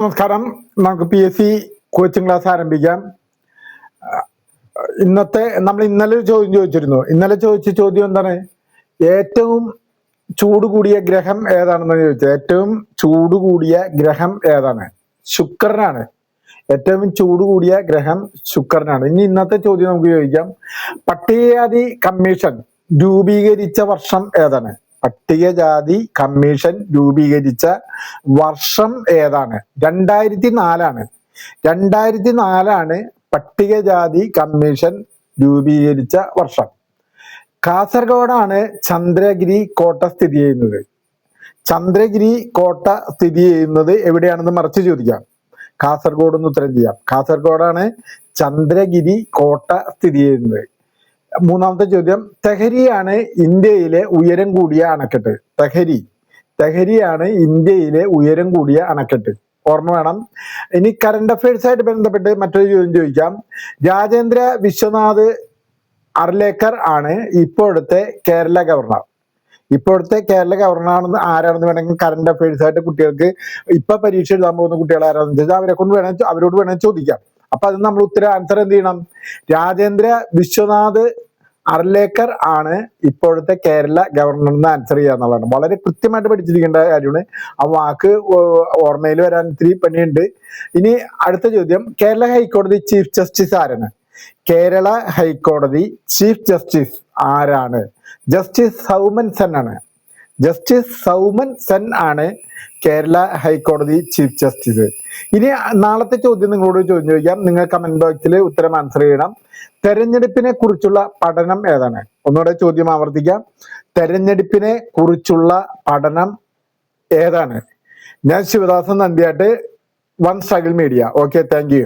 നമസ്കാരം. നമുക്ക് PSC coaching class ആരംഭിക്കാം. ഇന്നലെ ഒരു ചോദ്യം ചോദിച്ചിരുന്നു. ഇന്നലെ ചോദിച്ച ചോദ്യം എന്താണ്? ഏറ്റവും ചൂട് കൂടിയ ഗ്രഹം ഏതാണെന്ന് ചോദിച്ചത്. ഏറ്റവും ചൂട് കൂടിയ ഗ്രഹം ഏതാണ്? ശുക്രനാണ്. ഏറ്റവും ചൂട് കൂടിയ ഗ്രഹം ശുക്രനാണ്. ഇനി ഇന്നത്തെ ചോദ്യം നമുക്ക് ചോദിക്കാം. പട്ടികജാതി കമ്മീഷൻ രൂപീകരിച്ച വർഷം ഏതാണ്? പട്ടികജാതി കമ്മീഷൻ രൂപീകരിച്ച വർഷം ഏതാണ്? 2004 2004 പട്ടികജാതി കമ്മീഷൻ രൂപീകരിച്ച വർഷം. കാസർഗോഡാണ് ചന്ദ്രഗിരി കോട്ട സ്ഥിതി ചെയ്യുന്നത്. ചന്ദ്രഗിരി കോട്ട സ്ഥിതി ചെയ്യുന്നത് എവിടെയാണെന്ന് മറിച്ച് ചോദിക്കാം. കാസർഗോഡ് എന്ന് ഉത്തരം ചെയ്യാം. കാസർഗോഡാണ് ചന്ദ്രഗിരി കോട്ട സ്ഥിതി ചെയ്യുന്നത്. മൂന്നാമത്തെ ചോദ്യം, തെഹരിയാണ് ഇന്ത്യയിലെ ഉയരം കൂടിയ അണക്കെട്ട്. തെഹരിയാണ് ഇന്ത്യയിലെ ഉയരം കൂടിയ അണക്കെട്ട്. ഓർമ്മ വേണം. ഇനി കറണ്ട് അഫയേഴ്സ് ആയിട്ട് ബന്ധപ്പെട്ട് മറ്റൊരു ചോദ്യം ചോദിക്കാം. രാജേന്ദ്ര വിശ്വനാഥ് അർലേക്കർ ആണ് ഇപ്പോഴത്തെ കേരള ഗവർണർ. ആരാണെന്ന് വേണമെങ്കിൽ കറണ്ട് അഫയേഴ്സ് ആയിട്ട് കുട്ടികൾക്ക് ഇപ്പൊ പരീക്ഷ എഴുതാൻ പോകുന്ന കുട്ടികൾ ആരാണെന്ന് ചോദിച്ചാൽ അവരോട് വേണമെങ്കിൽ ചോദിക്കാം. അപ്പൊ അത് നമ്മൾ ആൻസർ എന്ത് ചെയ്യണം? രാജേന്ദ്ര വിശ്വനാഥ് അർലേക്കർ ആണ് ഇപ്പോഴത്തെ കേരള ഗവർണർ എന്ന് ആൻസർ ചെയ്യാന്നുള്ളതാണ്. വളരെ കൃത്യമായിട്ട് പഠിച്ചിരിക്കേണ്ട കാര്യമാണ്. ആ വാക്ക് ഓർമ്മയിൽ വരാൻ ഇത്തിരി പണിയുണ്ട്. ഇനി അടുത്ത ചോദ്യം, കേരള ഹൈക്കോടതി ചീഫ് ജസ്റ്റിസ് ആരാണ്? കേരള ഹൈക്കോടതി ചീഫ് ജസ്റ്റിസ് ആരാണ്? ജസ്റ്റിസ് സൗമൻ സെൻ ആണ്. ജസ്റ്റിസ് സൗമൻ സെൻ ആണ് കേരള ഹൈക്കോടതി ചീഫ് ജസ്റ്റിസ്. ഇനി നാളത്തെ ചോദ്യം നിങ്ങളോട് ചോദിക്കാം. നിങ്ങൾ കമന്റ് ബോക്സിൽ ഉത്തരം ആൻസർ ചെയ്യണം. തെരഞ്ഞെടുപ്പിനെ കുറിച്ചുള്ള പഠനം ഏതാണ്? ഒന്നുകൂടെ ചോദ്യം ആവർത്തിക്കാം. തെരഞ്ഞെടുപ്പിനെ കുറിച്ചുള്ള പഠനം ഏതാണ്? ഞാൻ Sivadasan Nandiyat, one struggle media. Okay, thank you.